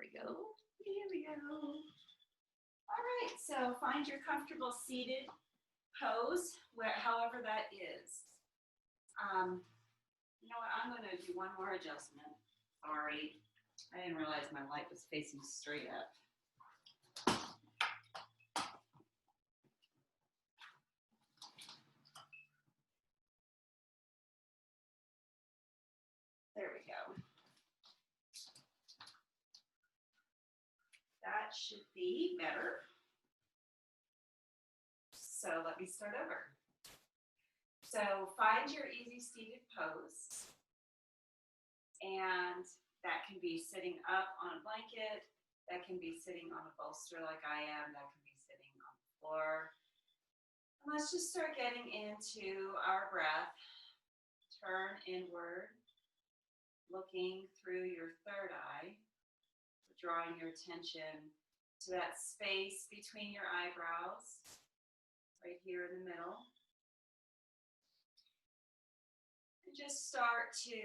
we go. Here we go. All right, so find your comfortable seated pose, however that is. You know what, I'm going to do one more adjustment. Sorry, I didn't realize my light was facing straight up. There we go. That should be better. So let me start over. So find your easy seated pose. And that can be sitting up on a blanket. That can be sitting on a bolster like I am. That can be sitting on the floor. And let's just start getting into our breath. Turn inward, looking through your third eye, drawing your attention to that space between your eyebrows, right here in the middle. And just start to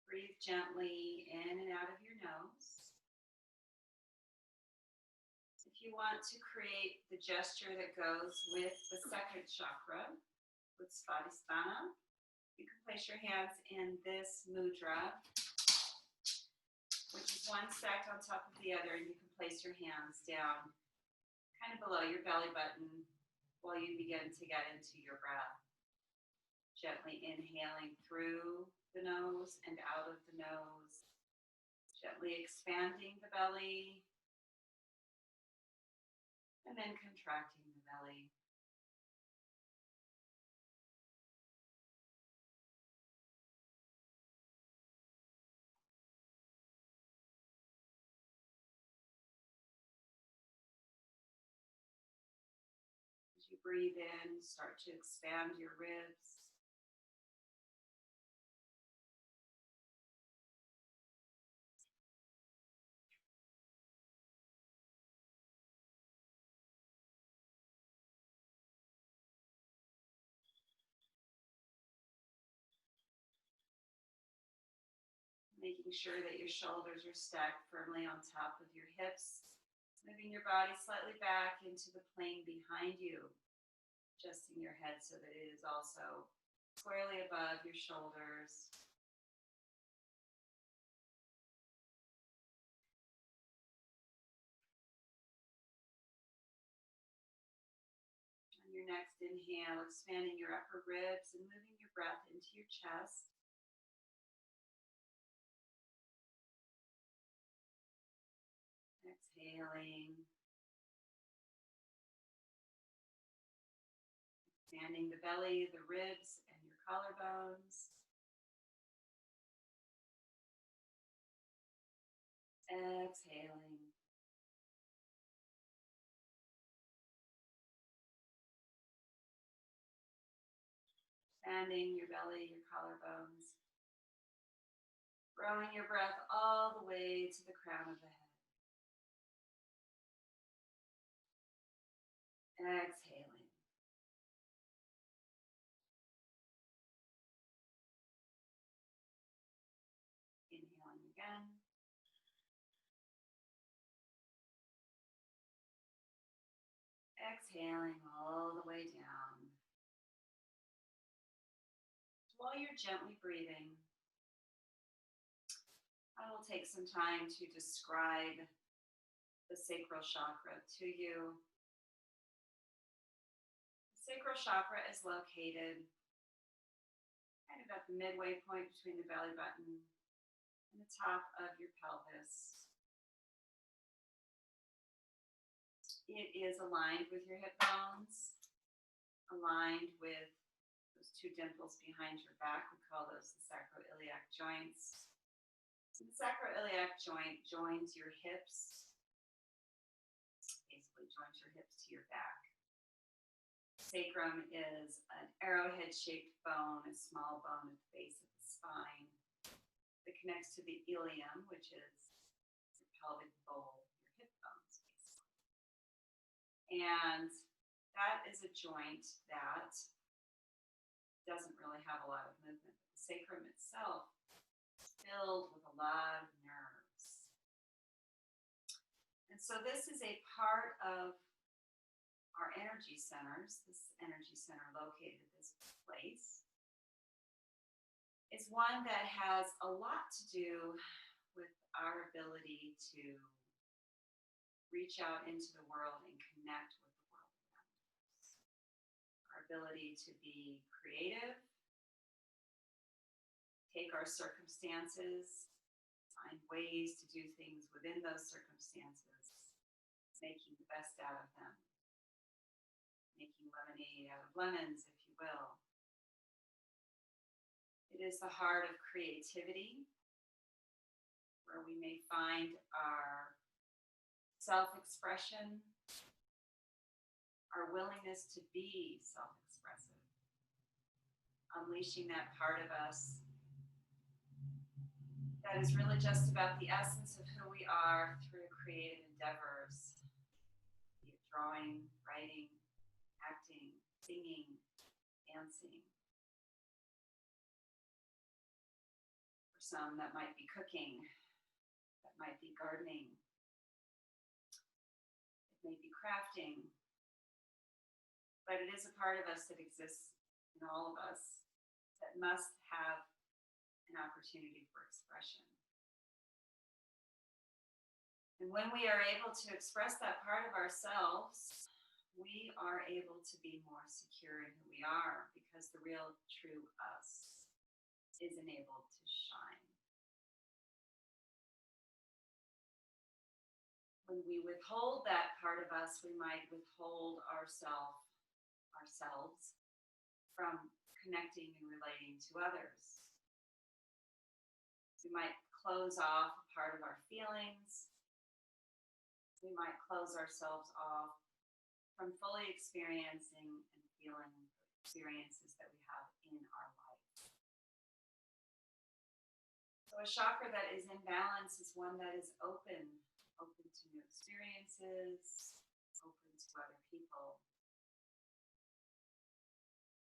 breathe gently in and out of your nose. If you want to create the gesture that goes with the Sacral Chakra, with Svadisthana, you can place your hands in this mudra, which is one stacked on top of the other, and you can place your hands down kind of below your belly button while you begin to get into your breath. Gently inhaling through the nose and out of the nose, gently expanding the belly, and then contracting the belly. As you breathe in, start to expand your ribs. Making sure that your shoulders are stacked firmly on top of your hips. Moving your body slightly back into the plane behind you. Adjusting your head so that it is also squarely above your shoulders. On your next inhale, expanding your upper ribs and moving your breath into your chest. Exhaling. Expanding the belly, the ribs, and your collarbones. Exhaling. Expanding your belly, your collarbones. Throwing your breath all the way to the crown of the head. Exhaling. Inhaling again. Exhaling all the way down. While you're gently breathing, I will take some time to describe the sacral chakra to you. Sacral chakra is located kind of at the midway point between the belly button and the top of your pelvis. It is aligned with your hip bones, aligned with those two dimples behind your back. We call those the sacroiliac joints. So the sacroiliac joint joins your hips, basically joins your hips to your back. Sacrum is an arrowhead-shaped bone, a small bone at the base of the spine that connects to the ilium, which is your pelvic bowl, your hip bones, basically. And that is a joint that doesn't really have a lot of movement. The sacrum itself is filled with a lot of nerves. And so this is a part of our energy centers. This energy center located at this place is one that has a lot to do with our ability to reach out into the world and connect with the world around us. Our ability to be creative, take our circumstances, find ways to do things within those circumstances, making the best out of them, making lemonade out of lemons, if you will. It is the heart of creativity, where we may find our self-expression, our willingness to be self-expressive, unleashing that part of us that is really just about the essence of who we are through creative endeavors, be it drawing, writing, acting, singing, dancing. For some, that might be cooking, that might be gardening, it may be crafting, but it is a part of us that exists in all of us that must have an opportunity for expression. And when we are able to express that part of ourselves, we are able to be more secure in who we are, because the real, true us is enabled to shine. When we withhold that part of us, we might withhold ourselves from connecting and relating to others. We might close off a part of our feelings. We might close ourselves off from fully experiencing and feeling experiences that we have in our life. So a chakra that is in balance is one that is open to new experiences, open to other people.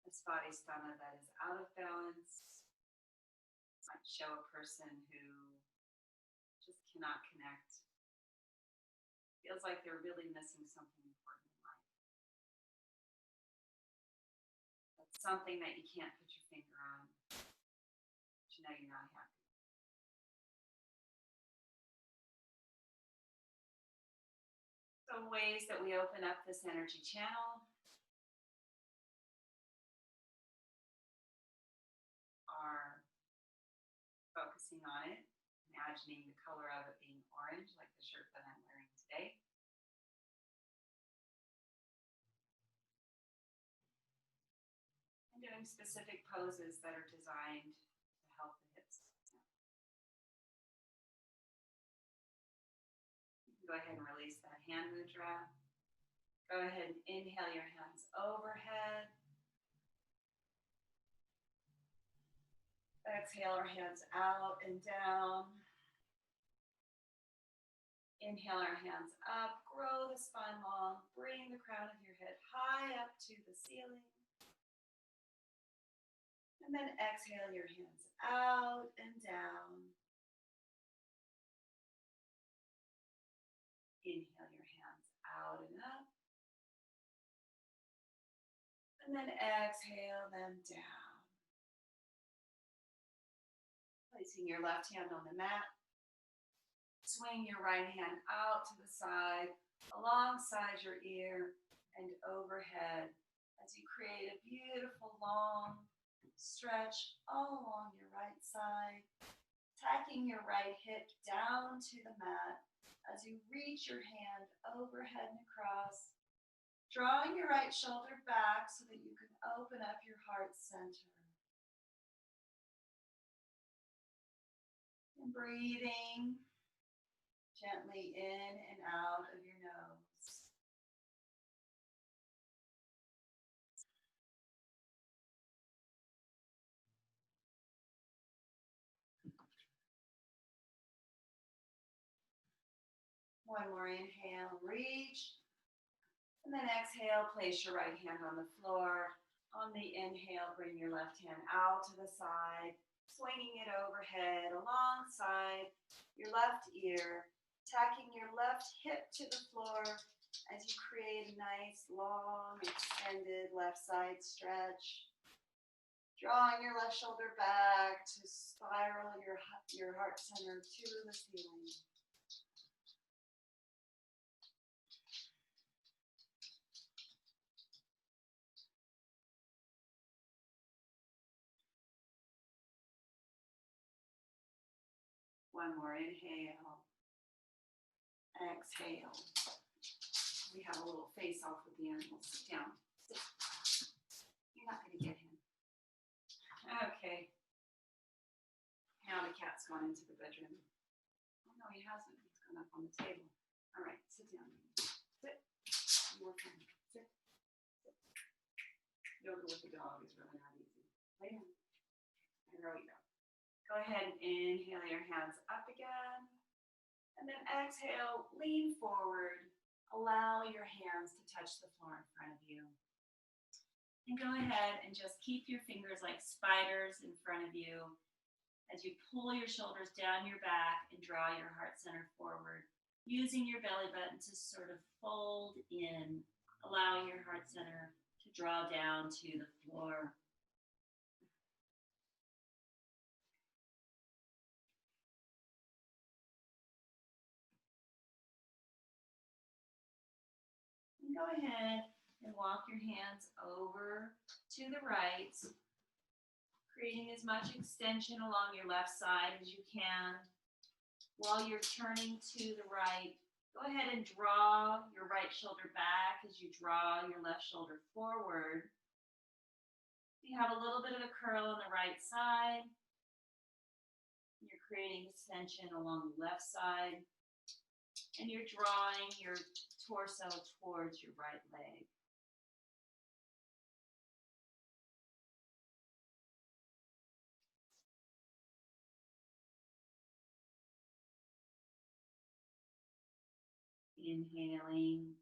A Svadisthana that is out of balance might show a person who just cannot connect. Feels like they're really missing something important in life. That's something that you can't put your finger on, but you know you're not happy. So ways that we open up this energy channel are focusing on it, imagining the color of it being orange, like the shirt that I'm wearing today. And doing specific poses that are designed to help the hips. You can go ahead and release that hand mudra. Go ahead and inhale your hands overhead. Exhale our hands out and down. Inhale our hands up, grow the spine long, bring the crown of your head high up to the ceiling. And then exhale your hands out and down. Inhale your hands out and up. And then exhale them down. Placing your left hand on the mat. Swing your right hand out to the side, alongside your ear and overhead as you create a beautiful long stretch all along your right side, tacking your right hip down to the mat as you reach your hand overhead and across, drawing your right shoulder back so that you can open up your heart center. And breathing gently in and out of your nose. One more inhale, reach. And then exhale, place your right hand on the floor. On the inhale, bring your left hand out to the side, swinging it overhead alongside your left ear, Tacking your left hip to the floor as you create a nice, long, extended left side stretch. Drawing your left shoulder back to spiral your heart center to the ceiling. One more inhale. Exhale. We have a little face off with the animals. Sit down. Sit. You're not going to get him. Okay. Now the cat's gone into the bedroom. Oh no, he hasn't. He's gone up on the table. All right, sit down. Sit. More fun. Sit. Sit. Yoga with the dog is really not easy. Lay down. There we go. Go ahead and inhale your hands up again. And then exhale, lean forward. Allow your hands to touch the floor in front of you. And go ahead and just keep your fingers like spiders in front of you as you pull your shoulders down your back and draw your heart center forward, using your belly button to sort of fold in, allowing your heart center to draw down to the floor. And go ahead and walk your hands over to the right, creating as much extension along your left side as you can. While you're turning to the right, go ahead and draw your right shoulder back as you draw your left shoulder forward. You have a little bit of a curl on the right side. You're creating extension along the left side. And you're drawing your torso towards your right leg. Inhaling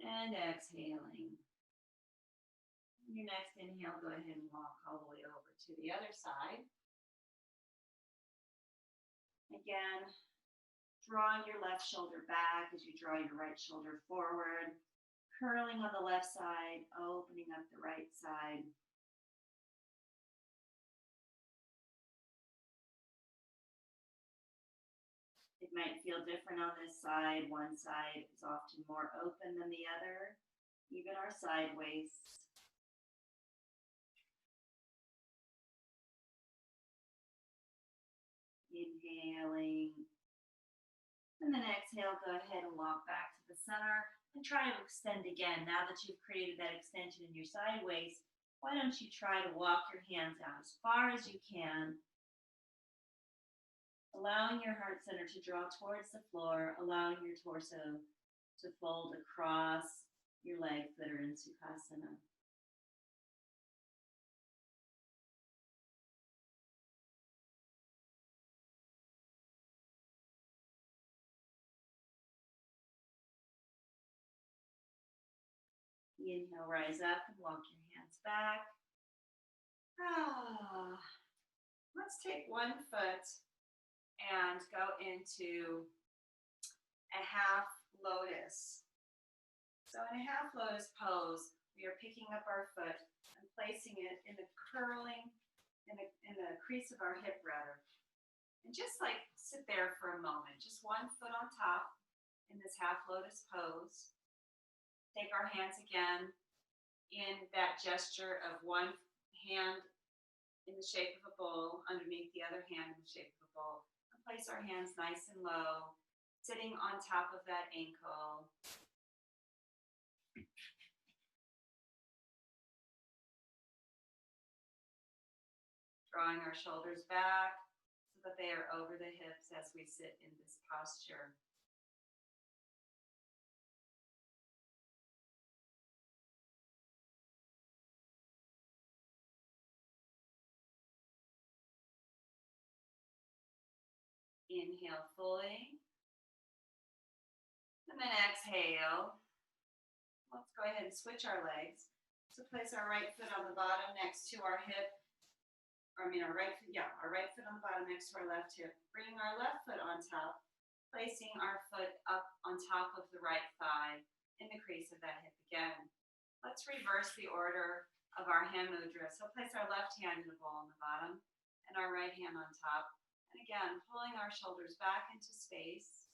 and exhaling. Your next inhale, go ahead and walk all the way over to the other side. Again, drawing your left shoulder back as you draw your right shoulder forward, curling on the left side, opening up the right side. It might feel different on this side. One side is often more open than the other, even our side waists. Inhaling. And then exhale, go ahead and walk back to the center and try to extend again. Now that you've created that extension in your side waist, why don't you try to walk your hands out as far as you can, allowing your heart center to draw towards the floor, allowing your torso to fold across your legs that are in Sukhasana. Inhale, rise up and walk your hands back. Let's take one foot and go into a half lotus. So in a half lotus pose, we are picking up our foot and placing it in the crease of our hip rather. And just like sit there for a moment, just one foot on top in this half lotus pose. Take our hands again in that gesture of one hand in the shape of a bowl underneath the other hand in the shape of a bowl. And place our hands nice and low, sitting on top of that ankle. Drawing our shoulders back so that they are over the hips as we sit in this posture. Inhale fully. And then exhale. Let's go ahead and switch our legs. So place our right foot on the bottom next to our hip. our right foot, yeah, our right foot on the bottom next to our left hip. Bringing our left foot on top, placing our foot up on top of the right thigh in the crease of that hip again. Let's reverse the order of our hand mudra. So place our left hand in the bowl on the bottom and our right hand on top. And again, pulling our shoulders back into space.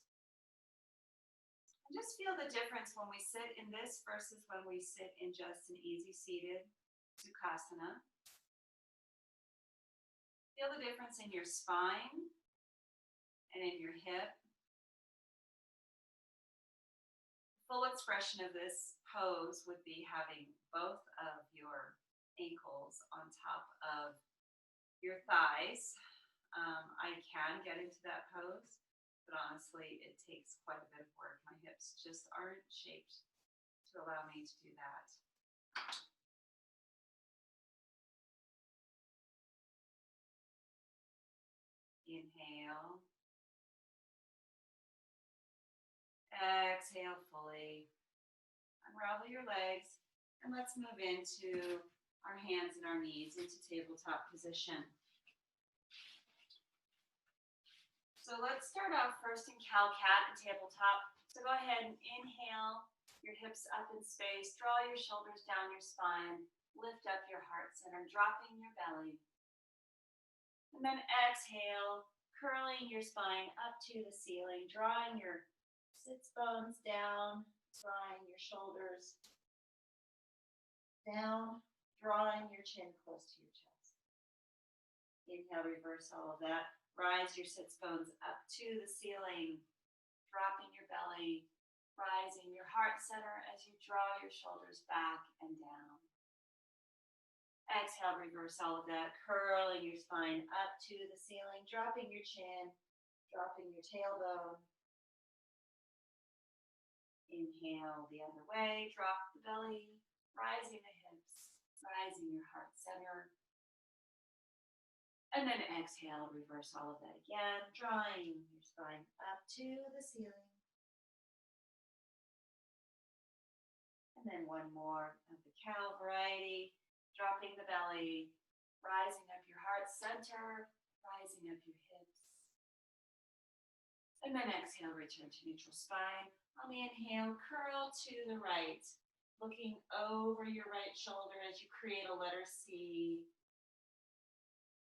And just feel the difference when we sit in this versus when we sit in just an easy seated Sukhasana. Feel the difference in your spine and in your hip. Full expression of this pose would be having both of your ankles on top of your thighs. I can get into that pose, but honestly, it takes quite a bit of work. My hips just aren't shaped to allow me to do that. Inhale. Exhale fully. Unravel your legs. And let's move into our hands and our knees into tabletop position. So let's start out first in cow-cat and tabletop. So go ahead and inhale, your hips up in space. Draw your shoulders down your spine. Lift up your heart center, dropping your belly. And then exhale, curling your spine up to the ceiling, drawing your sits bones down, drawing your shoulders down, drawing your chin close to your chest. Inhale, reverse all of that. Rise your sits bones up to the ceiling, dropping your belly, rising your heart center as you draw your shoulders back and down. Exhale, reverse all of that, curling your spine up to the ceiling, dropping your chin, dropping your tailbone. Inhale the other way, drop the belly, rising the hips, rising your heart center. And then exhale, reverse all of that again, drawing your spine up to the ceiling. And then one more of the cow variety. Dropping the belly, rising up your heart center, rising up your hips. And then exhale, return to neutral spine. On the inhale, curl to the right, looking over your right shoulder as you create a letter C.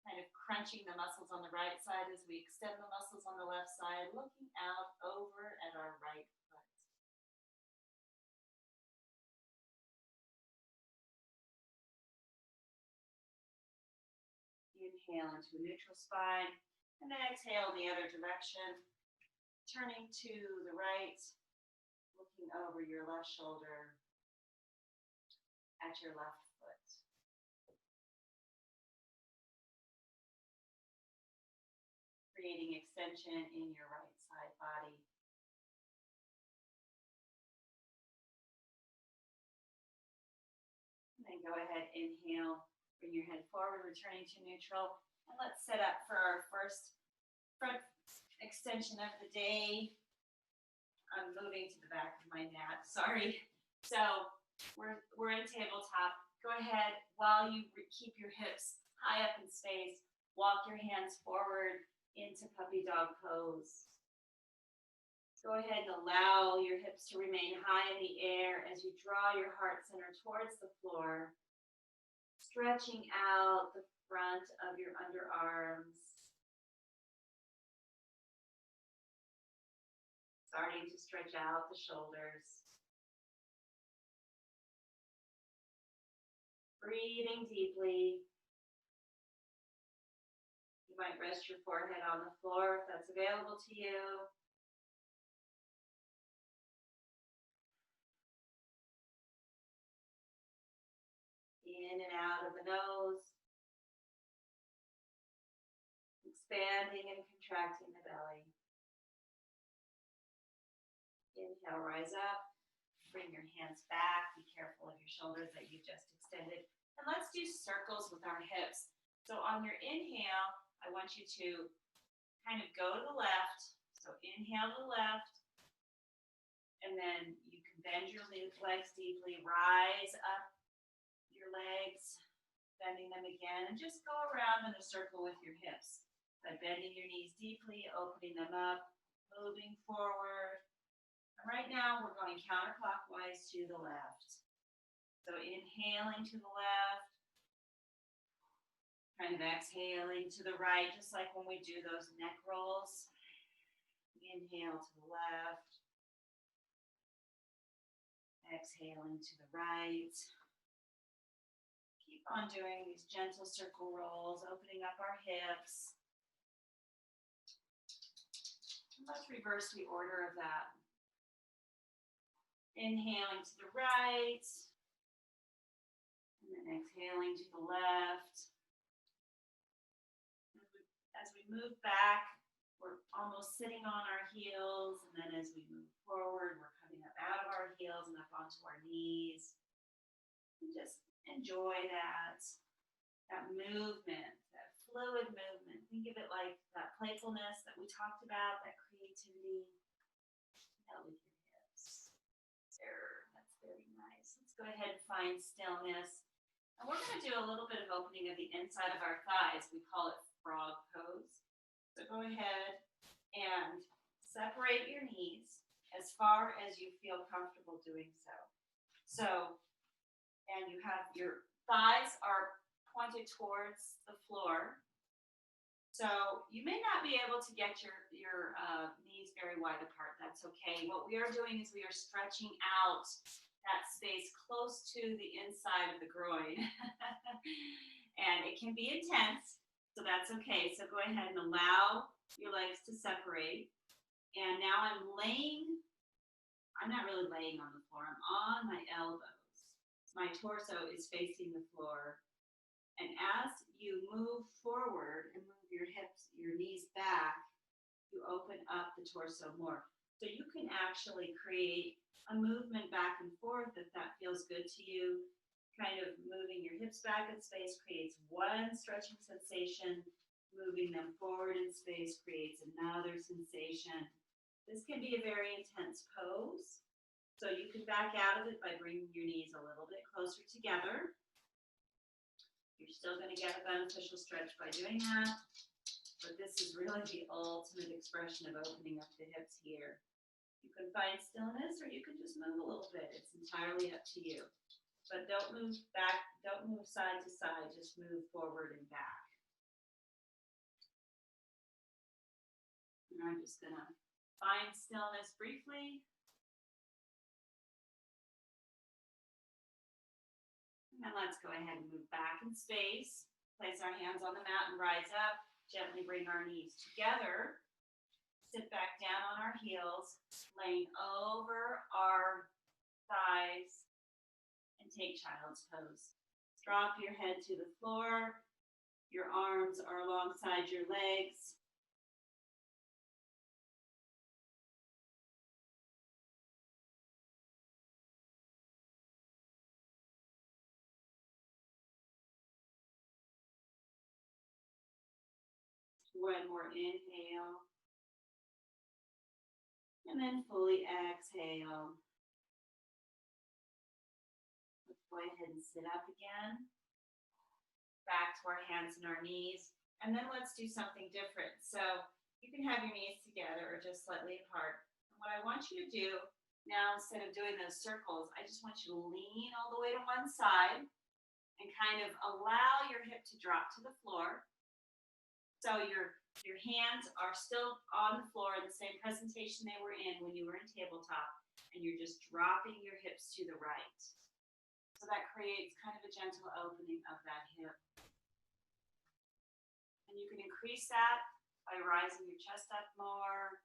Kind of crunching the muscles on the right side as we extend the muscles on the left side, looking out over at our right foot. Inhale into a neutral spine, and then exhale in the other direction, turning to the right, looking over your left shoulder at your left foot. Creating extension in your right side body. And then go ahead, inhale. Bring your head forward, returning to neutral. And let's set up for our first front extension of the day. I'm moving to the back of my mat, sorry. So we're in tabletop. Go ahead, while you keep your hips high up in space, walk your hands forward into puppy dog pose. Go ahead and allow your hips to remain high in the air as you draw your heart center towards the floor. Stretching out the front of your underarms. Starting to stretch out the shoulders. Breathing deeply. You might rest your forehead on the floor if that's available to you. In and out of the nose. Expanding and contracting the belly. Inhale, rise up. Bring your hands back. Be careful of your shoulders that you just extended. And let's do circles with our hips. So on your inhale, I want you to kind of go to the left. So inhale to the left. And then you can bend your legs deeply. Rise up your legs. bending them again, and just go around in a circle with your hips by bending your knees deeply, opening them up, moving forward. And right now we're going counterclockwise to the left. So inhaling to the left, kind of exhaling to the right, just like when we do those neck rolls. Inhale to the left, exhaling to the right. Keep on doing these gentle circle rolls, opening up our hips. And let's reverse the order of that. Inhaling to the right, and then exhaling to the left. As we move back, we're almost sitting on our heels, and then as we move forward, we're coming up out of our heels and up onto our knees. And just enjoy that movement, that fluid movement. Think of it like that playfulness that we talked about, that creativity. That with your hips. There, that's very nice. Let's go ahead and find stillness. And we're going to do a little bit of opening of the inside of our thighs. We call it frog pose. So go ahead and separate your knees as far as you feel comfortable doing so. And you have your thighs are pointed towards the floor. So you may not be able to get your knees very wide apart. That's okay. What we are doing is we are stretching out that space close to the inside of the groin. And it can be intense. So that's okay. So go ahead and allow your legs to separate. And now I'm not really laying on the floor. I'm on my elbows. My torso is facing the floor. And as you move forward and move your hips, your knees back, you open up the torso more. So you can actually create a movement back and forth if that feels good to you. Kind of moving your hips back in space creates one stretching sensation. Moving them forward in space creates another sensation. This can be a very intense pose. So you can back out of it by bringing your knees a little bit closer together. You're still going to get a beneficial stretch by doing that. But this is really the ultimate expression of opening up the hips here. You can find stillness or you can just move a little bit. It's entirely up to you. But don't move back, don't move side to side, just move forward and back. And I'm just going to find stillness briefly. And then let's go ahead and move back in space. Place our hands on the mat and rise up. Gently bring our knees together. Sit back down on our heels, laying over our thighs. And take child's pose. Drop your head to the floor. Your arms are alongside your legs. One more inhale. And then fully exhale. Let's go ahead and sit up again. Back to our hands and our knees. And then let's do something different. So you can have your knees together or just slightly apart. And what I want you to do now, instead of doing those circles, I just want you to lean all the way to one side and kind of allow your hip to drop to the floor. So your hands are still on the floor in the same presentation they were in when you were in tabletop, and you're just dropping your hips to the right. So that creates kind of a gentle opening of that hip. And you can increase that by rising your chest up more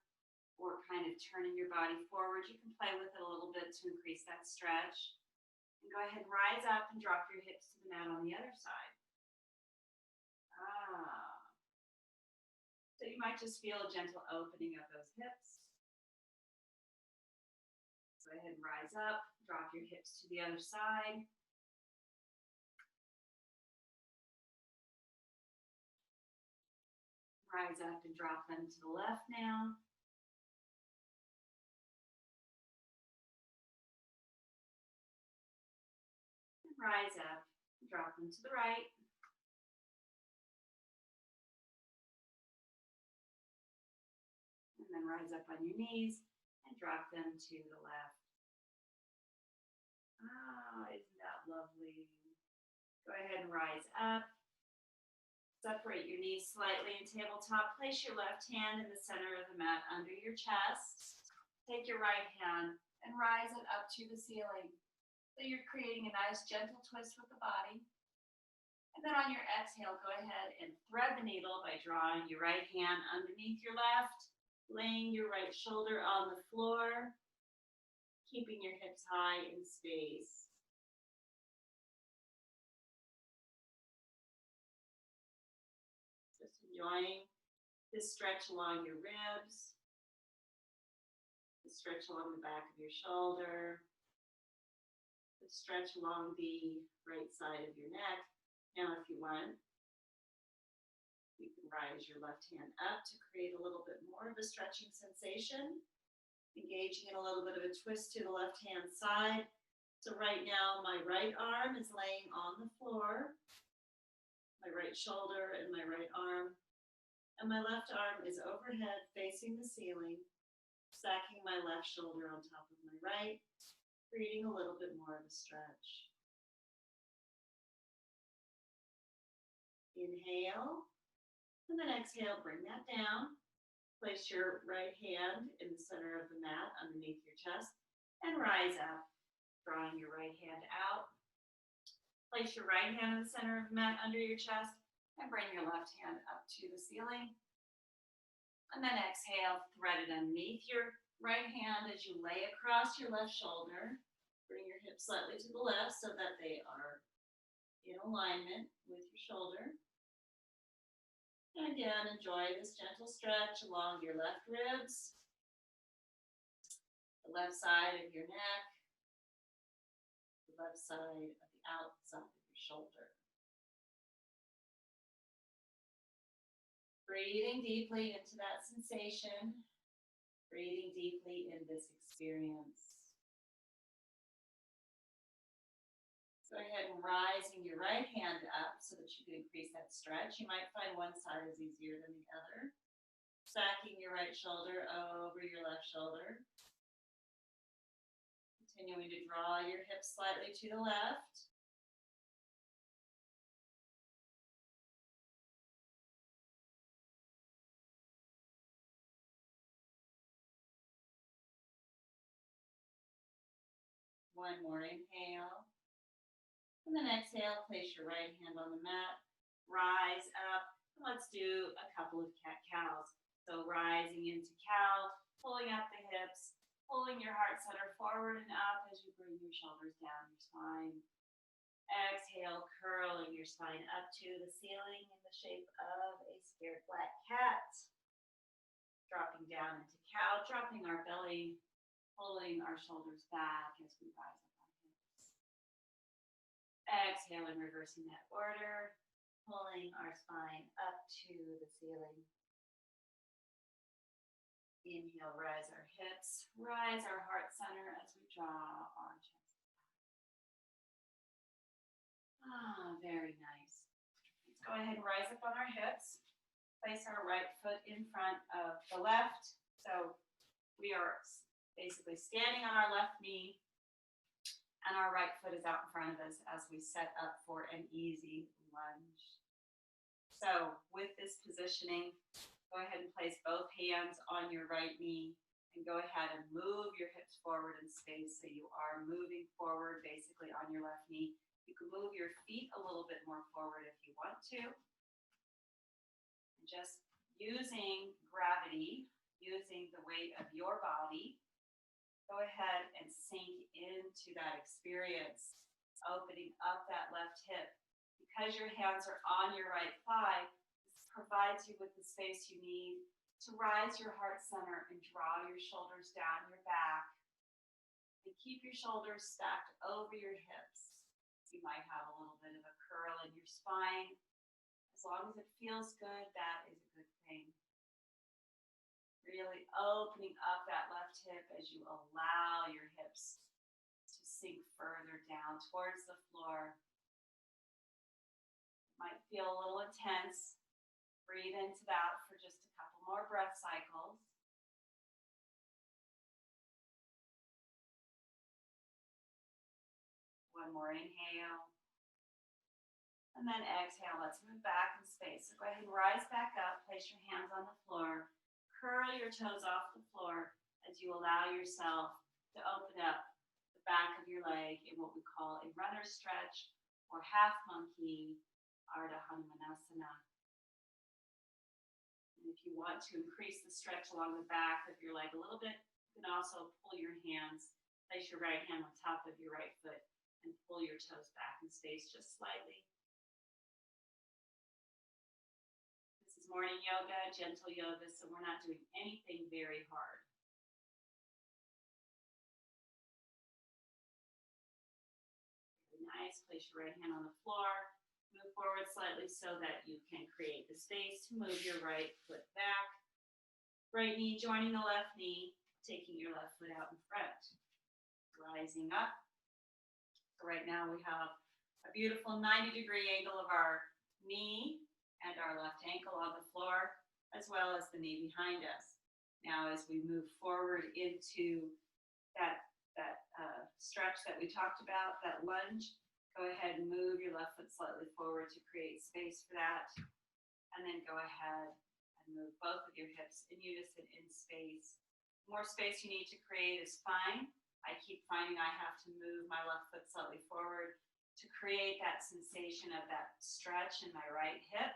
or kind of turning your body forward. You can play with it a little bit to increase that stretch. And go ahead and rise up and drop your hips to the mat on the other side. So you might just feel a gentle opening of those hips. Go ahead and rise up, drop your hips to the other side. Rise up and drop them to the left now. And rise up, drop them to the right. and rise up on your knees and drop them to the left. Ah, isn't that lovely? Go ahead and rise up. Separate your knees slightly in tabletop. Place your left hand in the center of the mat under your chest. Take your right hand and rise it up to the ceiling. So you're creating a nice gentle twist with the body. And then on your exhale, go ahead and thread the needle by drawing your right hand underneath your left, laying your right shoulder on the floor, keeping your hips high in space. Just enjoying this stretch along your ribs, the stretch along the back of your shoulder, the stretch along the right side of your neck. Now, if you want, you can rise your left hand up to create a little bit more of a stretching sensation, engaging in a little bit of a twist to the left hand side. So right now, my right arm is laying on the floor, my right shoulder and my right arm, and my left arm is overhead facing the ceiling, stacking my left shoulder on top of my right, creating a little bit more of a stretch. Inhale, and then exhale, bring that down. Place your right hand in the center of the mat underneath your chest and rise up, drawing your right hand out. Place your right hand in the center of the mat under your chest and bring your left hand up to the ceiling. And then exhale, thread it underneath your right hand as you lay across your left shoulder. Bring your hips slightly to the left so that they are in alignment with your shoulder. And again, enjoy this gentle stretch along your left ribs, the left side of your neck, the left side of the outside of your shoulder. Breathing deeply into that sensation, breathing deeply in this experience. Go ahead and rising your right hand up so that you can increase that stretch. You might find one side is easier than the other. Stacking your right shoulder over your left shoulder. Continuing to draw your hips slightly to the left. One more inhale. And then exhale, place your right hand on the mat, rise up, and let's do a couple of cat-cows. So rising into cow, pulling up the hips, pulling your heart center forward and up as you bring your shoulders down your spine. Exhale, curling your spine up to the ceiling in the shape of a scared black cat. Dropping down into cow, dropping our belly, pulling our shoulders back as we rise up. Exhale and reversing that order, pulling our spine up to the ceiling. Inhale, rise our hips, rise our heart center as we draw our chest. Ah, very nice. Let's go ahead and rise up on our hips. Place our right foot in front of the left. So we are basically standing on our left knee, and our right foot is out in front of us as we set up for an easy lunge. So with this positioning, go ahead and place both hands on your right knee and go ahead and move your hips forward in space. So you are moving forward basically on your left knee. You can move your feet a little bit more forward if you want to. And just using gravity, using the weight of your body, go ahead and sink into that experience, opening up that left hip. Because your hands are on your right thigh, this provides you with the space you need to rise your heart center and draw your shoulders down your back. And keep your shoulders stacked over your hips. You might have a little bit of a curl in your spine. As long as it feels good, that is a good thing. Really opening up that left hip as you allow your hips to sink further down towards the floor. It might feel a little intense. Breathe into that for just a couple more breath cycles. One more inhale. And then exhale. Let's move back in space. So go ahead and rise back up. Place your hands on the floor. Curl your toes off the floor as you allow yourself to open up the back of your leg in what we call a runner stretch or half monkey, Ardha Hanumanasana. And if you want to increase the stretch along the back of your leg a little bit, you can also pull your hands, place your right hand on top of your right foot, and pull your toes back in space just slightly. This is morning yoga, gentle yoga, so we're not doing anything very hard. Very nice. Place your right hand on the floor. Move forward slightly so that you can create the space to move your right foot back. Right knee joining the left knee, taking your left foot out in front. Rising up. So right now we have a beautiful 90-degree angle of our knee and our left ankle on the floor, as well as the knee behind us. Now as we move forward into that stretch that we talked about, that lunge, go ahead and move your left foot slightly forward to create space for that. And then go ahead and move both of your hips in unison in space. The more space you need to create is fine. I keep finding I have to move my left foot slightly forward to create that sensation of that stretch in my right hip.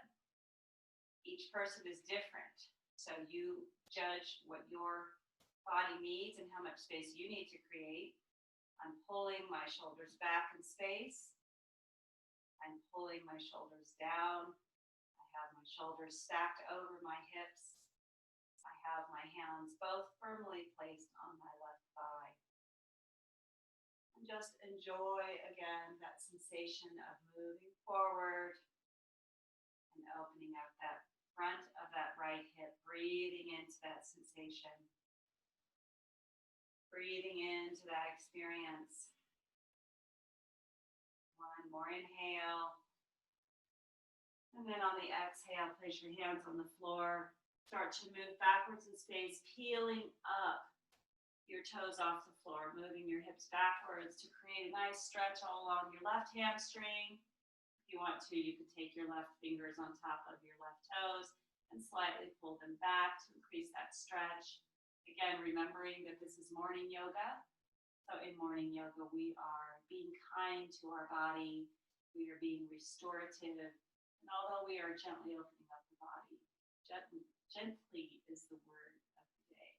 Each person is different, so you judge what your body needs and how much space you need to create. I'm pulling my shoulders back in space. I'm pulling my shoulders down. I have my shoulders stacked over my hips. I have my hands both firmly placed on my left thigh. And just enjoy again that sensation of moving forward and opening up that front of that right hip, breathing into that sensation. Breathing into that experience. One more inhale. And then on the exhale, place your hands on the floor. Start to move backwards in space, peeling up your toes off the floor, moving your hips backwards to create a nice stretch all along your left hamstring. If you want to, you can take your left fingers on top of your left toes and slightly pull them back to increase that stretch. Again, remembering that this is morning yoga. So in morning yoga, we are being kind to our body. We are being restorative. And although we are gently opening up the body, gently is the word of the day.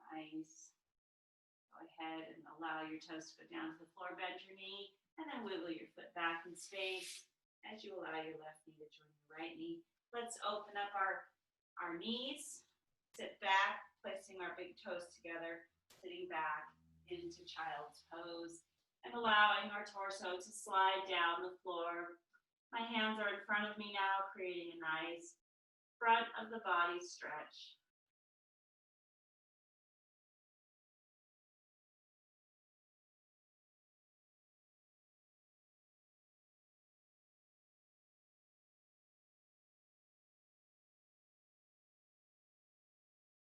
Nice. Go ahead and allow your toes to go down to the floor, bend your knee, and then wiggle your foot back in space as you allow your left knee to join your right knee. Let's open up our knees, sit back, placing our big toes together, sitting back into child's pose, and allowing our torso to slide down the floor. My hands are in front of me now, creating a nice front of the body stretch.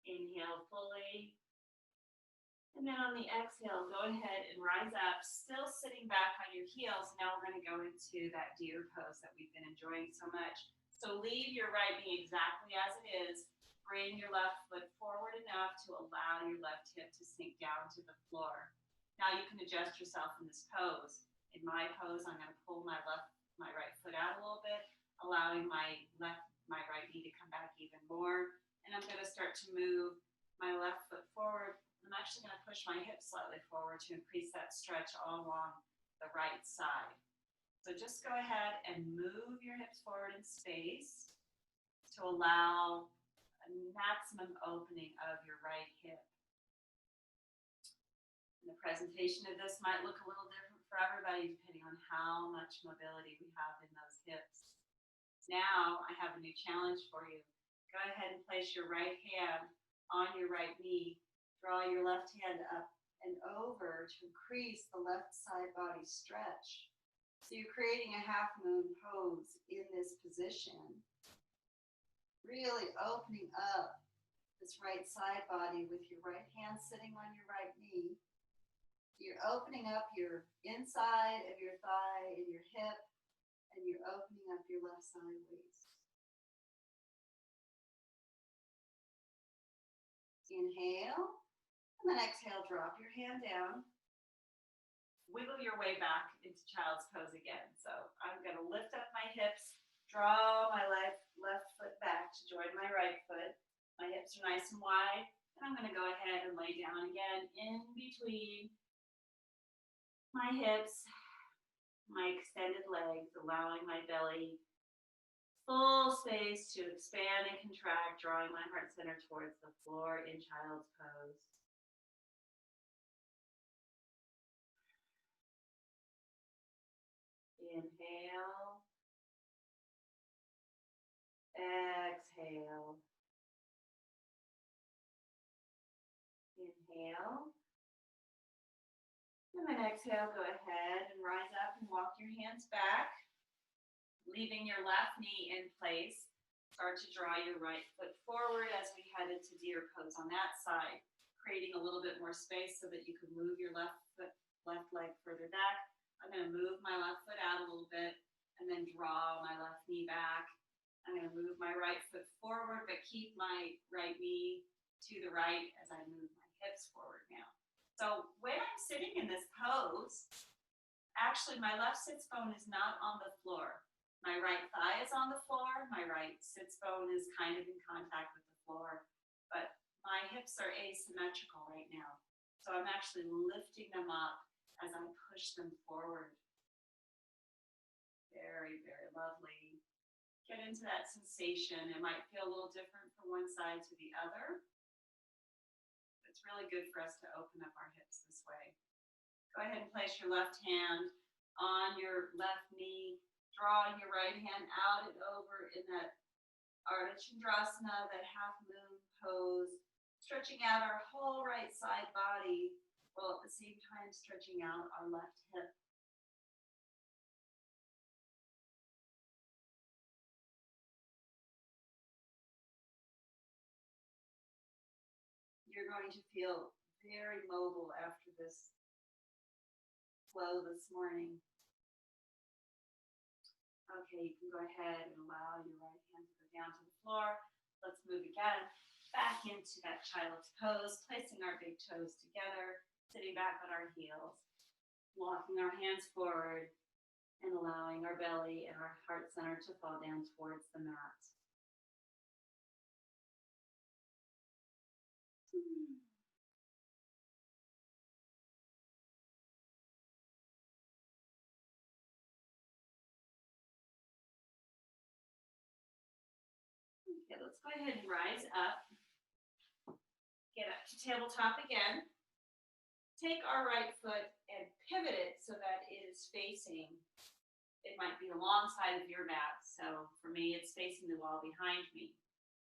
Inhale fully. And then on the exhale, go ahead and rise up, still sitting back on your heels. Now we're going to go into that deer pose that we've been enjoying so much. So leave your right knee exactly as it is. Bring your left foot forward enough to allow your left hip to sink down to the floor. Now you can adjust yourself in this pose. In my pose, I'm going to pull my right foot out a little bit, allowing my right knee to come back even more. And I'm going to start to move my left foot forward. I'm actually going to push my hips slightly forward to increase that stretch all along the right side. So just go ahead and move your hips forward in space to allow a maximum opening of your right hip. And the presentation of this might look a little different for everybody depending on how much mobility we have in those hips. Now I have a new challenge for you. Go ahead and place your right hand on your right knee. Draw your left hand up and over to increase the left side body stretch. So you're creating a half moon pose in this position. Really opening up this right side body with your right hand sitting on your right knee. You're opening up your inside of your thigh and your hip, and you're opening up your left side waist. Inhale, and then exhale, drop your hand down. Wiggle your way back into child's pose again. So I'm going to lift up my hips, draw my left foot back to join my right foot. My hips are nice and wide, and I'm going to go ahead and lay down again in between my hips, my extended legs, allowing my belly full space to expand and contract, drawing my heart center towards the floor in child's pose. Inhale. Exhale. Inhale. And then exhale, go ahead and rise up and walk your hands back, leaving your left knee in place. Start to draw your right foot forward as we head into deer pose on that side, creating a little bit more space so that you can move your left leg further back. I'm going to move my left foot out a little bit and then draw my left knee back. I'm going to move my right foot forward, but keep my right knee to the right as I move my hips forward now. So when I'm sitting in this pose, actually my left sits bone is not on the floor. My right thigh is on the floor. My right sits bone is kind of in contact with the floor, but my hips are asymmetrical right now. So I'm actually lifting them up as I push them forward. Very, very lovely. Get into that sensation. It might feel a little different from one side to the other. It's really good for us to open up our hips this way. Go ahead and place your left hand on your left knee, drawing your right hand out and over in that Ardha Chandrasana, that half moon pose, stretching out our whole right side body, while at the same time stretching out our left hip. You're going to feel very mobile after this flow this morning. Okay, you can go ahead and allow your right hand to go down to the floor. Let's move again back into that child's pose, placing our big toes together, sitting back on our heels, walking our hands forward, and allowing our belly and our heart center to fall down towards the mat. Okay, let's go ahead and rise up. Get up to tabletop again. Take our right foot and pivot it so that it is facing, it might be alongside of your mat. So for me, it's facing the wall behind me.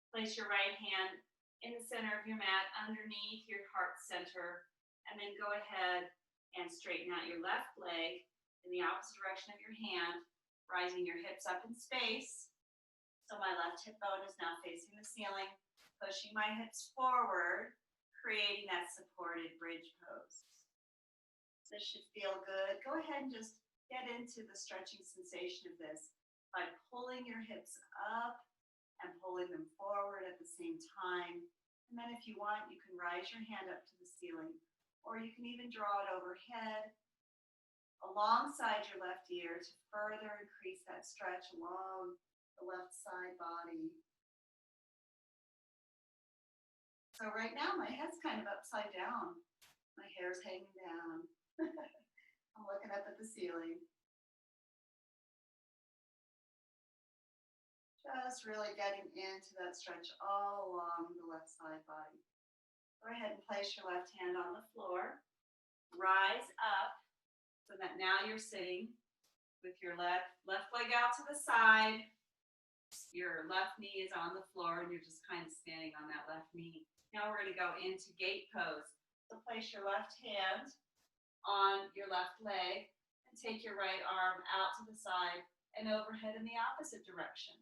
Place your right hand in the center of your mat underneath your heart center, and then go ahead and straighten out your left leg in the opposite direction of your hand, rising your hips up in space. So my left hip bone is now facing the ceiling, pushing my hips forward, creating that supported bridge pose. This should feel good. Go ahead and just get into the stretching sensation of this by pulling your hips up and pulling them forward at the same time. And then if you want, you can rise your hand up to the ceiling, or you can even draw it overhead alongside your left ear to further increase that stretch along the left side body. So right now my head's kind of upside down. My hair's hanging down. I'm looking up at the ceiling. Just really getting into that stretch all along the left side body. Go ahead and place your left hand on the floor. Rise up so that now you're sitting with your left leg out to the side. Your left knee is on the floor and you're just kind of standing on that left knee. Now we're going to go into gate pose. So place your left hand on your left leg and take your right arm out to the side and overhead in the opposite direction.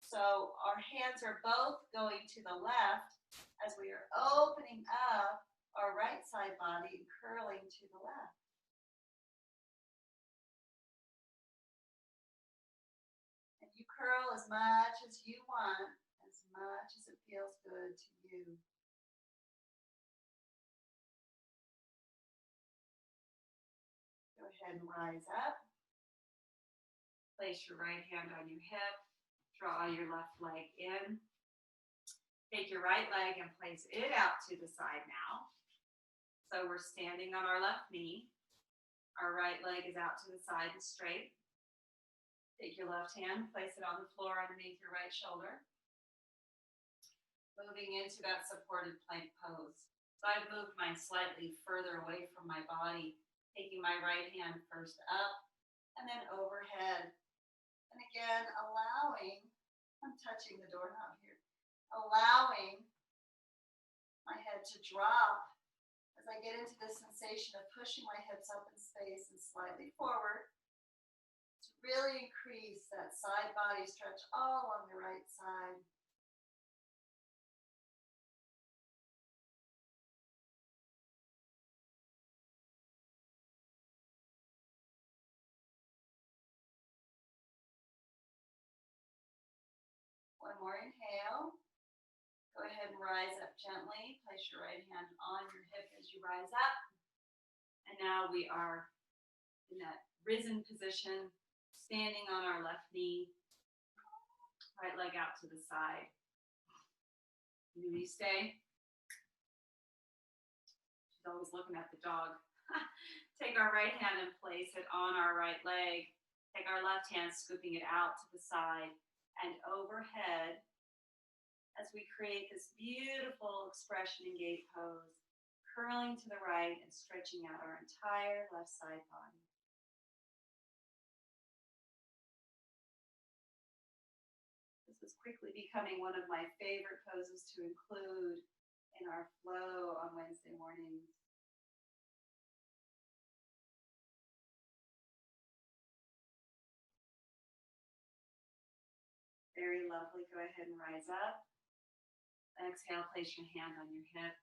So our hands are both going to the left as we are opening up our right side body curling to the left. And you curl as much as you want, as much as it feels good to you. Go ahead and rise up. Place your right hand on your hip. Draw your left leg in. Take your right leg and place it out to the side now. So we're standing on our left knee. Our right leg is out to the side and straight. Take your left hand, place it on the floor underneath your right shoulder. Moving into that supported plank pose. So I've moved mine slightly further away from my body, taking my right hand first up and then overhead. And again, allowing, I'm touching the doorknob here, allowing my head to drop as I get into this sensation of pushing my hips up in space and slightly forward to really increase that side body stretch all along the right side. One more inhale. Go ahead and rise up gently. Place your right hand on your hip as you rise up. And now we are in that risen position, standing on our left knee, right leg out to the side. You stay. She's always looking at the dog. Take our right hand and place it on our right leg. Take our left hand, scooping it out to the side and overhead as we create this beautiful expression in gate pose, curling to the right and stretching out our entire left side body. This is quickly becoming one of my favorite poses to include in our flow on Wednesday mornings. Very lovely. Go ahead and rise up. Exhale, place your hand on your hip,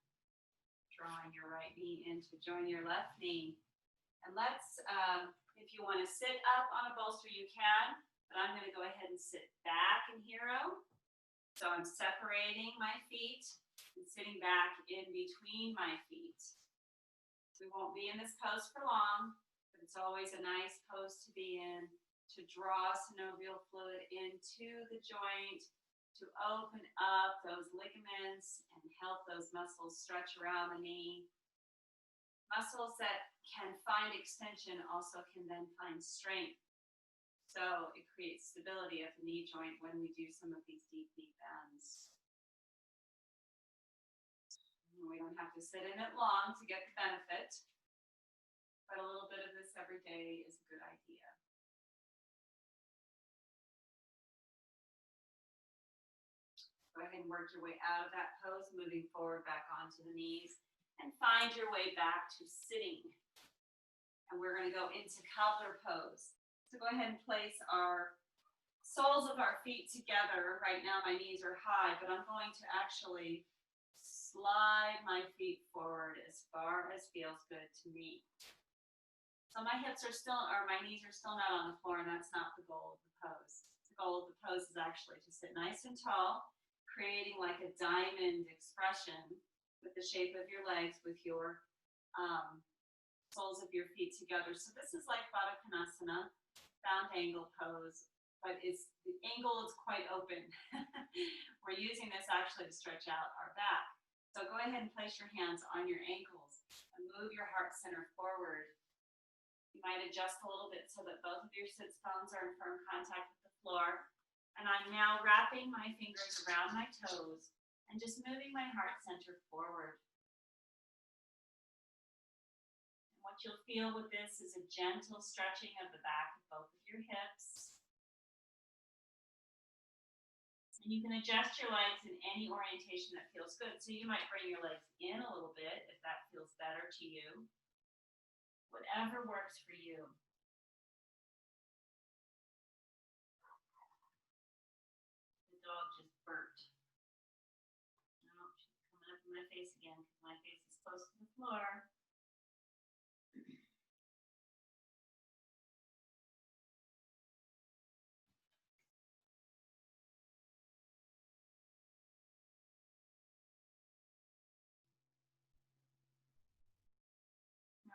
drawing your right knee in to join your left knee. And let's, if you want to sit up on a bolster, you can, but I'm going to go ahead and sit back in hero. So I'm separating my feet and sitting back in between my feet. We won't be in this pose for long, but it's always a nice pose to be in, to draw synovial fluid into the joint, to open up those ligaments and help those muscles stretch around the knee. Muscles that can find extension also can then find strength. So it creates stability at the knee joint when we do some of these deep knee bends. We don't have to sit in it long to get the benefit, but a little bit of this every day is a good idea. Go ahead and work your way out of that pose, moving forward back onto the knees, and find your way back to sitting. And we're going to go into cobbler pose. So go ahead and place our soles of our feet together. Right now my knees are high, but I'm going to actually slide my feet forward as far as feels good to me. So my hips are still, or my knees are still not on the floor, and that's not the goal of the pose. The goal of the pose is actually to sit nice and tall, creating like a diamond expression with the shape of your legs, with your soles of your feet together. So this is like Baddha Konasana, bound angle pose, but the angle is quite open. We're using this actually to stretch out our back. So go ahead and place your hands on your ankles and move your heart center forward. You might adjust a little bit so that both of your sits bones are in firm contact with the floor. And I'm now wrapping my fingers around my toes and just moving my heart center forward. And what you'll feel with this is a gentle stretching of the back of both of your hips. And you can adjust your legs in any orientation that feels good. So you might bring your legs in a little bit if that feels better to you. Whatever works for you. The dog just burped. No, she's coming up in my my face again because my face is close to the floor.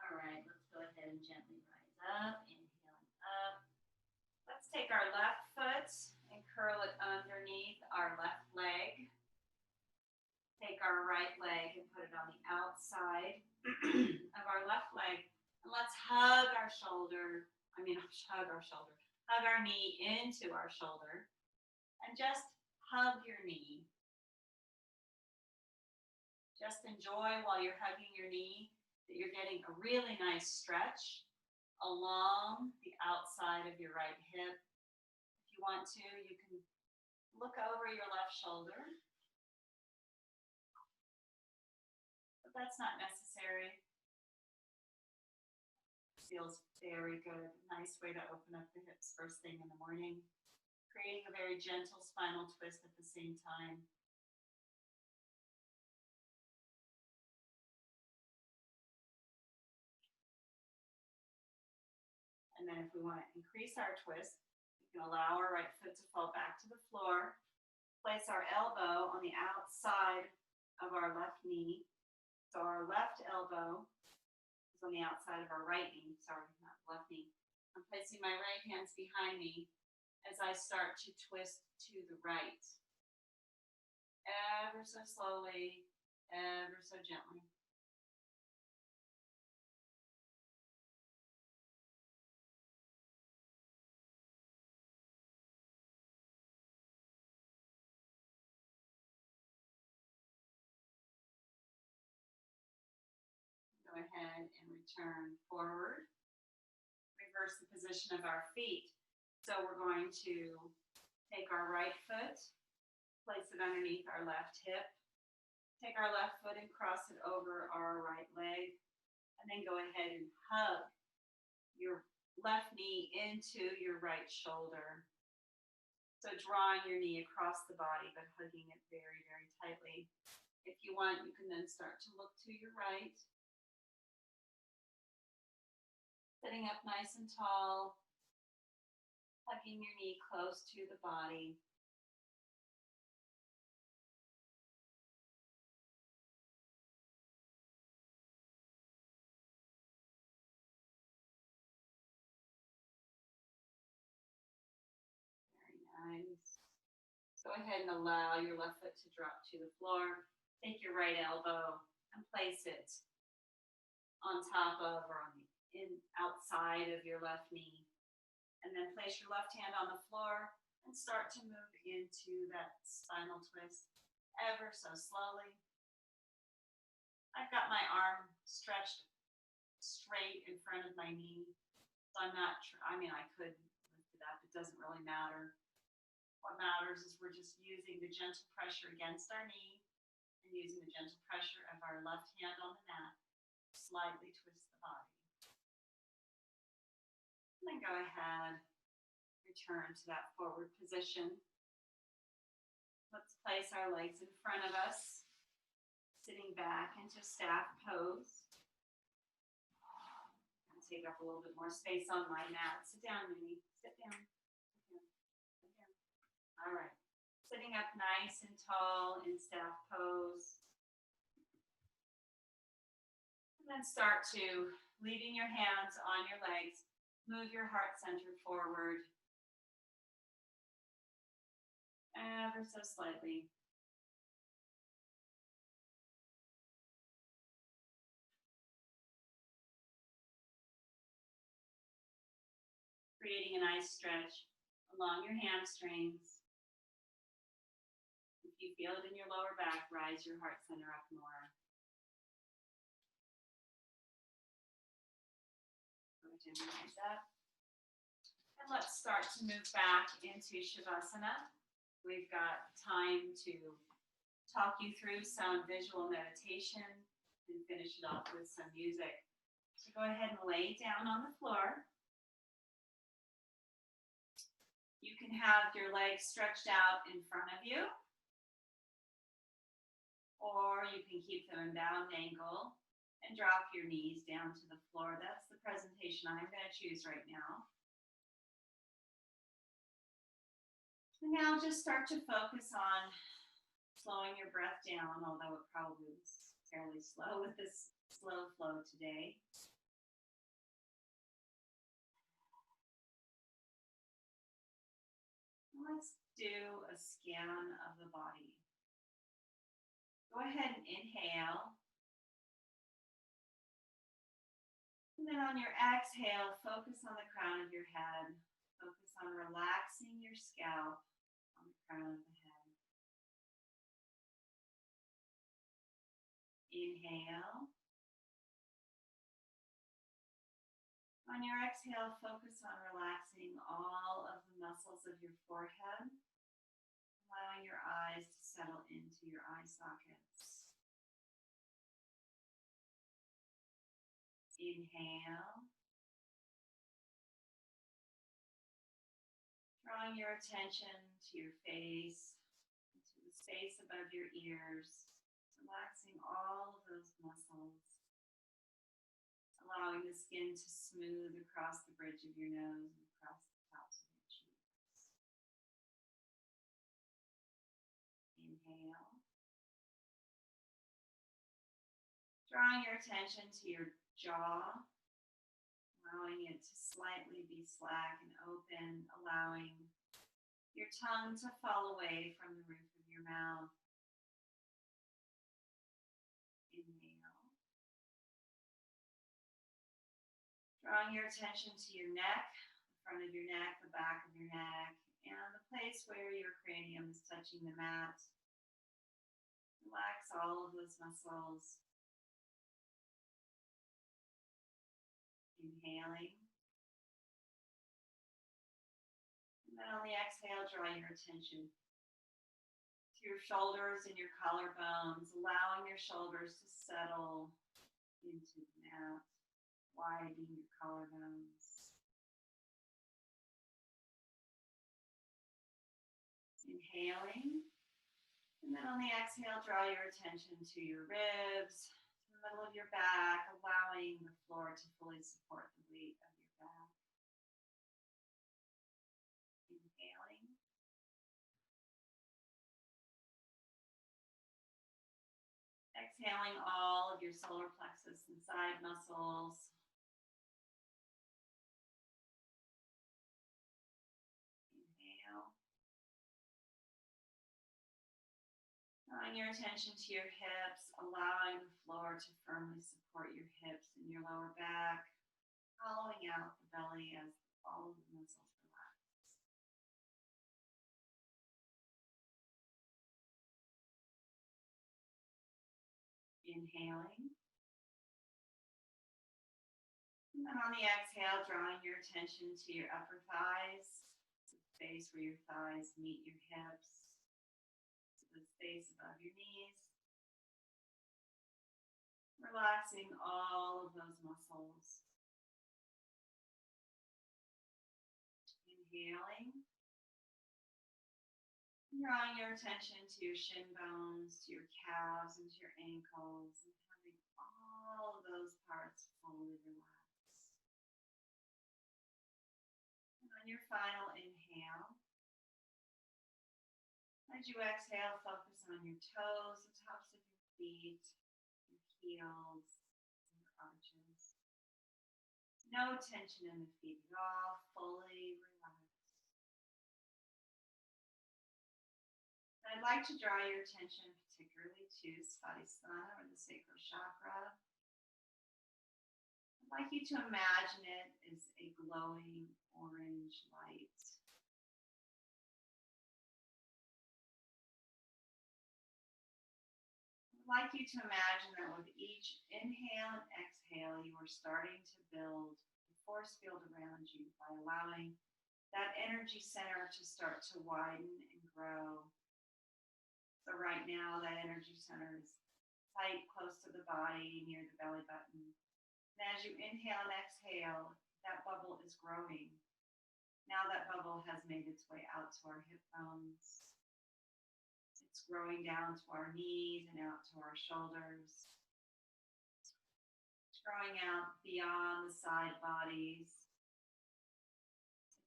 All right, let's go ahead and gently rise up, inhaling up. Let's take our left foot and curl it underneath our left leg. Take our right leg and put it on the outside of our left leg. And let's hug our shoulder. Hug our knee into our shoulder. And just hug your knee. Just enjoy while you're hugging your knee that you're getting a really nice stretch along the outside of your right hip. If you want to, you can look over your left shoulder. But that's not necessary. Feels very good. Nice way to open up the hips first thing in the morning. Creating a very gentle spinal twist at the same time. And then if we want to increase our twist, we can allow our right foot to fall back to the floor. Place our elbow on the outside of our left knee. So our left elbow is on the outside of our right knee. Sorry, not left knee. I'm placing my right hands behind me as I start to twist to the right. Ever so slowly, ever so gently. Go ahead and return forward. Reverse the position of our feet. So we're going to take our right foot, place it underneath our left hip, take our left foot and cross it over our right leg, and then go ahead and hug your left knee into your right shoulder. So drawing your knee across the body, but hugging it very, very tightly. If you want, you can then start to look to your right. Sitting up nice and tall, hugging your knee close to the body. Very nice. Go ahead and allow your left foot to drop to the floor. Take your right elbow and place it on top of or on the outside of your left knee. And then place your left hand on the floor and start to move into that spinal twist ever so slowly. I've got my arm stretched straight in front of my knee. So I'm not, I could lift it up. It doesn't really matter. What matters is we're just using the gentle pressure against our knee and using the gentle pressure of our left hand on the mat to slightly twist the body. And then go ahead, return to that forward position. Let's place our legs in front of us, sitting back into staff pose. I'm going to take up a little bit more space on my mat. Sit down, Minnie. Sit down. Sit down. Sit down. All right. Sitting up nice and tall in staff pose. And then start to, leaving your hands on your legs, move your heart center forward. Ever so slightly. Creating a nice stretch along your hamstrings. If you feel it in your lower back, rise your heart center up more. Go ahead and rise up. And let's start to move back into Shavasana. We've got time to talk you through some visual meditation and finish it off with some music. So go ahead and lay down on the floor. You can have your legs stretched out in front of you. Or you can keep them in bound angle and drop your knees down to the floor. That's the presentation I'm going to choose right now. And now just start to focus on slowing your breath down, although it probably was fairly slow with this slow flow today. Let's do a scan of the body. Go ahead and inhale. And then on your exhale, focus on the crown of your head. Focus on relaxing your scalp on the crown of the head. Inhale. On your exhale, focus on relaxing all of the muscles of your forehead, allowing your eyes to settle into your eye sockets. Inhale. Drawing your attention to your face, to the space above your ears, relaxing all of those muscles, allowing the skin to smooth across the bridge of your nose and across the tops of your cheeks. Inhale. Drawing your attention to your jaw, allowing it to slightly be slack and open, allowing your tongue to fall away from the roof of your mouth. Inhale. Drawing your attention to your neck, the front of your neck, the back of your neck, and the place where your cranium is touching the mat. Relax all of those muscles. Inhaling. And then on the exhale, draw your attention to your shoulders and your collarbones, allowing your shoulders to settle into the mat, widening your collarbones. Inhaling. And then on the exhale, draw your attention to your ribs, to the middle of your back, allowing the floor to fully support the weight of your back. Inhaling. Exhaling all of your solar plexus and side muscles. Inhale. Drawing your attention to your hips, allowing the floor to firmly support your hips and your lower back, hollowing out the belly as all of the muscles relax. Inhaling. And then on the exhale, drawing your attention to your upper thighs, to the space where your thighs meet your hips, to the space above your knees. Relaxing all of those muscles. Inhaling. Drawing your attention to your shin bones, to your calves, and to your ankles, and having all of those parts fully relaxed. And on your final inhale, as you exhale, focus on your toes, the tops of your feet, your heels, and your arches. No tension in the feet at all, fully relaxed. I'd like to draw your attention particularly to Svadisthana, or the Sacral Chakra. I'd like you to imagine it as a glowing orange light. I'd like you to imagine that with each inhale and exhale, you are starting to build the force field around you by allowing that energy center to start to widen and grow. So right now, that energy center is tight, close to the body, near the belly button. And as you inhale and exhale, that bubble is growing. Now that bubble has made its way out to our hip bones. It's growing down to our knees and out to our shoulders. It's growing out beyond the side bodies. It's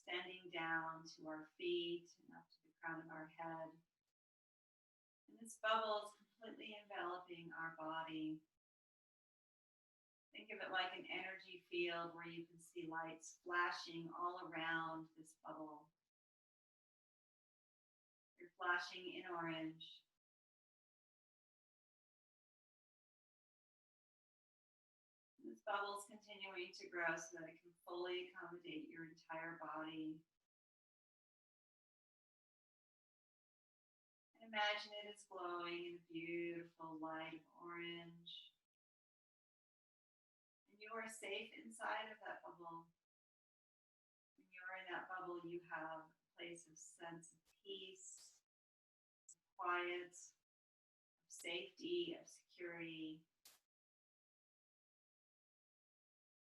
extending down to our feet and up to the crown of our head. And this bubble is completely enveloping our body. Think of it like an energy field where you can see lights flashing all around this bubble. You're flashing in orange. And this bubble is continuing to grow so that it can fully accommodate your entire body. And imagine it is glowing in a beautiful light of orange. And you are safe inside of that bubble. When you're in that bubble, you have a place of sense of peace, quiet, of safety, of security.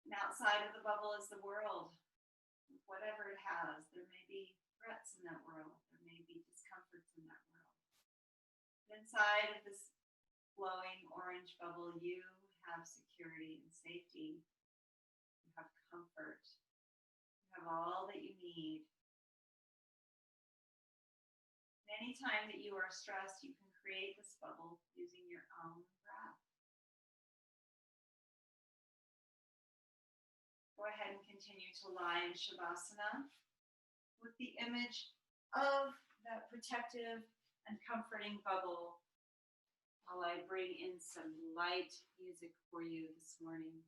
And outside of the bubble is the world. Whatever it has, there may be threats in that world. There may be discomforts in that world. But inside of this glowing orange bubble, you have security and safety. You have comfort. You have all that you need. And anytime that you are stressed, you can create this bubble using your own breath. Go ahead and continue to lie in Shavasana with the image of that protective and comforting bubble while I bring in some light music for you this morning.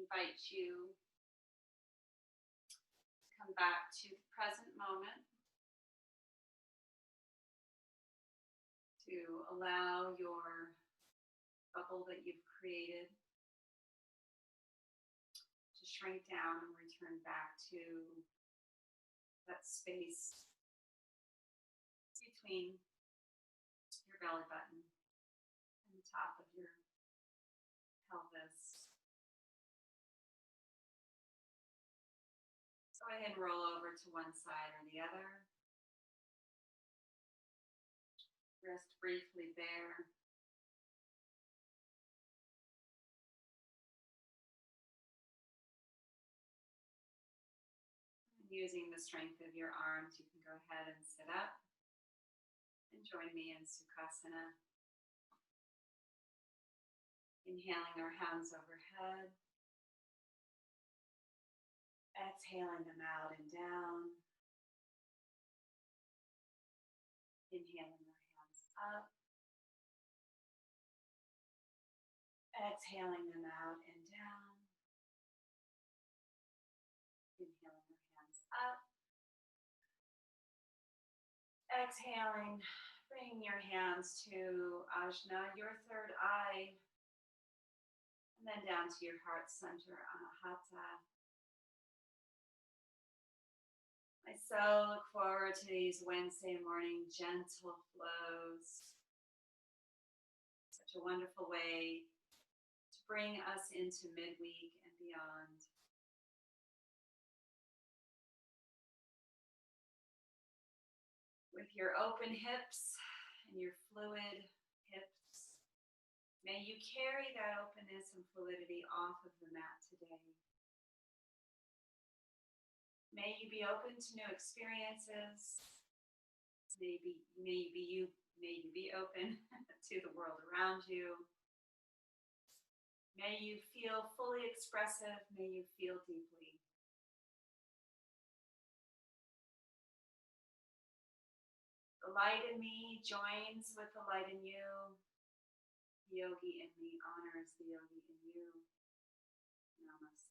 invite you to come back to the present moment, to allow your bubble that you've created to shrink down and return back to that space between your belly button and the top of your pelvis. Go ahead and roll over to one side or the other. Rest briefly there. Using the strength of your arms, you can go ahead and sit up and join me in Sukhasana. Inhaling our hands overhead. Exhaling them out and down. Inhaling our hands up. Exhaling them out and down. Inhaling our hands up. Exhaling, bring your hands to Ajna, your third eye, and then down to your heart center, Anahata. I so look forward to these Wednesday morning gentle flows. Such a wonderful way to bring us into midweek and beyond. With your open hips and your fluid hips, may you carry that openness and fluidity off of the mat today. May you be open to new experiences. May you be open to the world around you. May you feel fully expressive. May you feel deeply. The light in me joins with the light in you. The yogi in me honors the yogi in you. Namaste.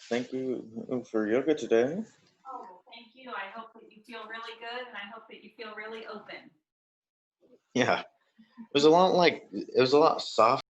Thank you for yoga today. Oh, thank you. I hope that you feel really good, and I hope that you feel really open. Yeah, it was a lot softer.